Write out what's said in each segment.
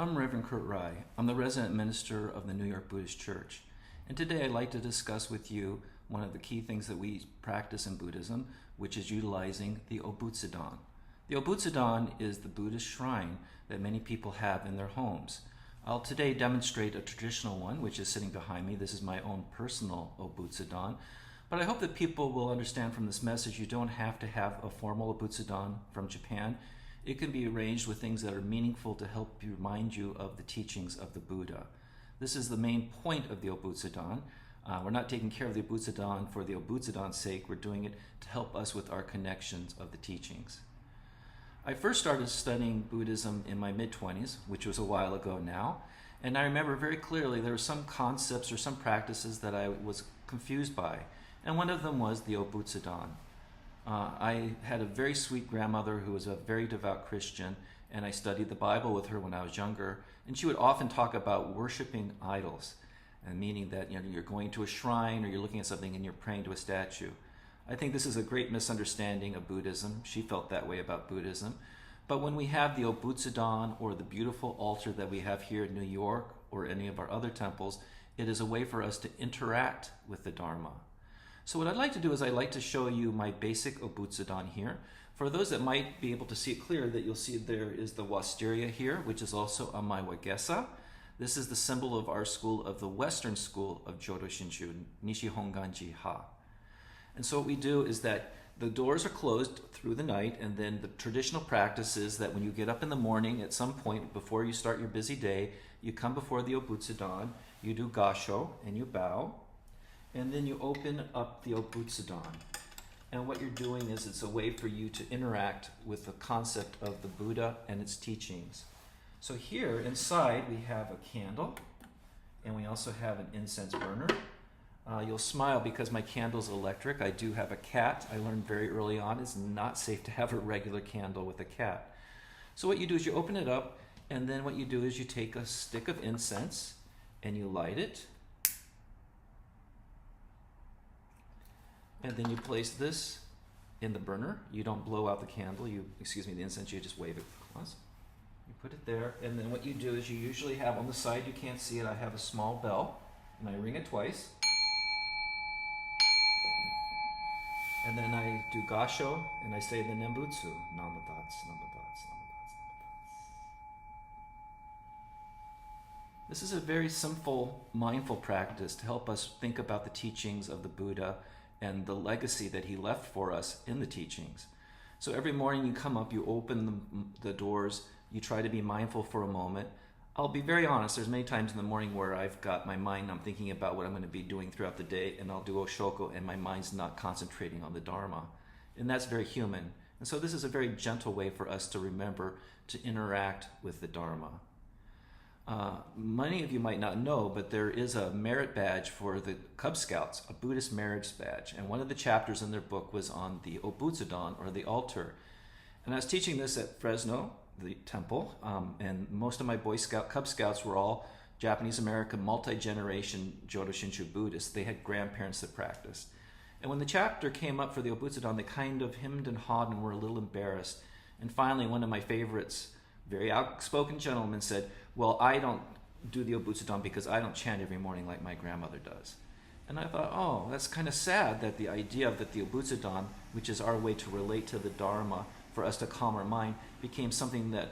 I'm Reverend Kurt Rye. I'm the resident minister of the New York Buddhist Church. And today I'd like to discuss with you one of the key things that we practice in Buddhism, which is utilizing the Obutsudan. The Obutsudan is the Buddhist shrine that many people have in their homes. I'll today demonstrate a traditional one, which is sitting behind me. This is my own personal Obutsudan. But I hope that people will understand from this message you don't have to have a formal Obutsudan from Japan. It can be arranged with things that are meaningful to help remind you of the teachings of the Buddha. This is the main point of the Obutsudan. We're not taking care of the Obutsudan for the Obutsudan's sake. We're doing it to help us with our connections of the teachings. I first started studying Buddhism in my mid-20s, which was a while ago now. And I remember very clearly there were some concepts or some practices that I was confused by. And one of them was the Obutsudan. I had a very sweet grandmother who was a very devout Christian, and I studied the Bible with her when I was younger. And she would often talk about worshiping idols, and meaning that you're going to a shrine or you're looking at something and you're praying to a statue. I think this is a great misunderstanding of Buddhism. She felt that way about Buddhism. But when we have the Obutsudan or the beautiful altar that we have here in New York or any of our other temples, it is a way for us to interact with the Dharma. So what I'd like to do is I'd like to show you my basic Obutsudan here. For those that might be able to see it clear, that you'll see there is the wisteria here, which is also a maiwagesa. This is the symbol of our school, of the Western school of Jodo Shinshu, Nishi Honganji Ha. And so what we do is that the doors are closed through the night, and then the traditional practice is that when you get up in the morning, at some point before you start your busy day, you come before the Obutsudan, you do gasho, and you bow. And then you open up the Obutsudan. And what you're doing is it's a way for you to interact with the concept of the Buddha and its teachings. So here inside we have a candle, and we also have an incense burner. You'll smile because my candle's electric. I do have a cat. I learned very early on it's not safe to have a regular candle with a cat. So what you do is you open it up, and then what you do is you take a stick of incense and you light it. And then you place this in the burner. You don't blow out the candle, the incense, you just wave it across. You put it there, and then what you do is you usually have on the side, you can't see it, I have a small bell, and I ring it twice. And then I do gasho, and I say the nembutsu, namadats, namadats, namadats, namadats. This is a very simple, mindful practice to help us think about the teachings of the Buddha and the legacy that he left for us in the teachings. So every morning you come up, you open the doors, you try to be mindful for a moment. I'll be very honest, there's many times in the morning where I've got my mind, I'm thinking about what I'm going to be doing throughout the day, and I'll do Oshoko, and my mind's not concentrating on the Dharma. And that's very human. And so this is a very gentle way for us to remember to interact with the Dharma. Many of you might not know, but there is a merit badge for the Cub Scouts, a Buddhist merit badge. And one of the chapters in their book was on the Obutsudan, or the altar. And I was teaching this at Fresno, the temple, and most of my Cub Scouts were all Japanese-American, multi-generation Jodo Shinshu Buddhists. They had grandparents that practiced. And when the chapter came up for the Obutsudan, they kind of hemmed and hawed and were a little embarrassed. And finally, one of my favorites, very outspoken gentleman, said, well, I don't do the Obutsudan because I don't chant every morning like my grandmother does. And I thought, oh, that's kind of sad that the idea that the Obutsudan, which is our way to relate to the Dharma, for us to calm our mind, became something that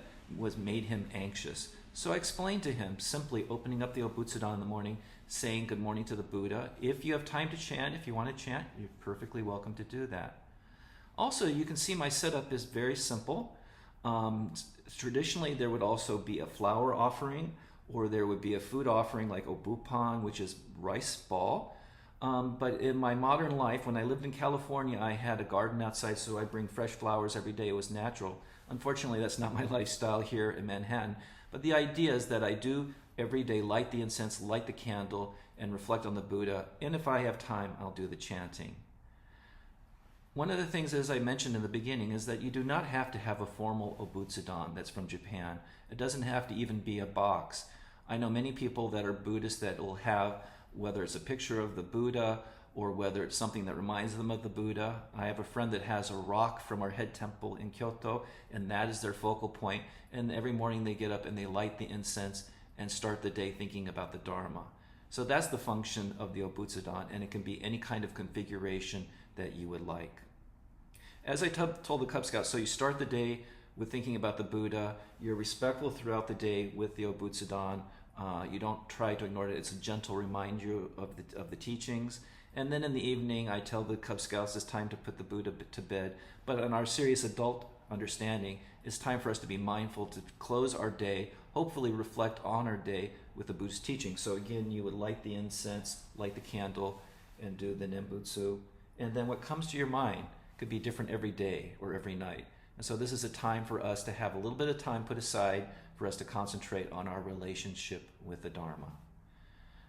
made him anxious. So I explained to him, simply opening up the Obutsudan in the morning, saying good morning to the Buddha. If you have time to chant, if you want to chant, you're perfectly welcome to do that. Also, you can see my setup is very simple. Traditionally, there would also be a flower offering, or there would be a food offering like obupan, which is rice ball. But in my modern life, when I lived in California, I had a garden outside, so I bring fresh flowers every day. It was natural. Unfortunately, that's not my lifestyle here in Manhattan. But the idea is that I do every day light the incense, light the candle, and reflect on the Buddha. And if I have time, I'll do the chanting. One of the things, as I mentioned in the beginning, is that you do not have to have a formal Obutsudan that's from Japan. It doesn't have to even be a box. I know many people that are Buddhists that will have, whether it's a picture of the Buddha or whether it's something that reminds them of the Buddha. I have a friend that has a rock from our head temple in Kyoto, and that is their focal point. And every morning they get up and they light the incense and start the day thinking about the Dharma. So that's the function of the Obutsudan, and it can be any kind of configuration that you would like. As I told the Cub Scouts, so you start the day with thinking about the Buddha. You're respectful throughout the day with the Obutsudan. You don't try to ignore it. It's a gentle reminder of the teachings. And then in the evening, I tell the Cub Scouts it's time to put the Buddha to bed. But in our serious adult understanding, it's time for us to be mindful to close our day, hopefully reflect on our day with the Buddhist teaching. So again, you would light the incense, light the candle, and do the Nembutsu. And then what comes to your mind could be different every day or every night. And so this is a time for us to have a little bit of time put aside for us to concentrate on our relationship with the Dharma.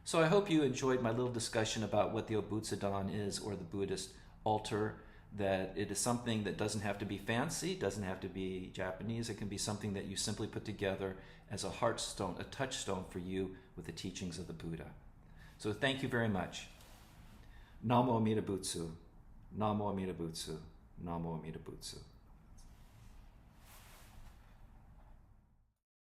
So I hope you enjoyed my little discussion about what the Obutsudan is, or the Buddhist altar, that it is something that doesn't have to be fancy, doesn't have to be Japanese. It can be something that you simply put together as a heartstone, a touchstone for you with the teachings of the Buddha. So thank you very much. Namo Amida Butsu. Namo Amida Butsu. Namo Amida Butsu.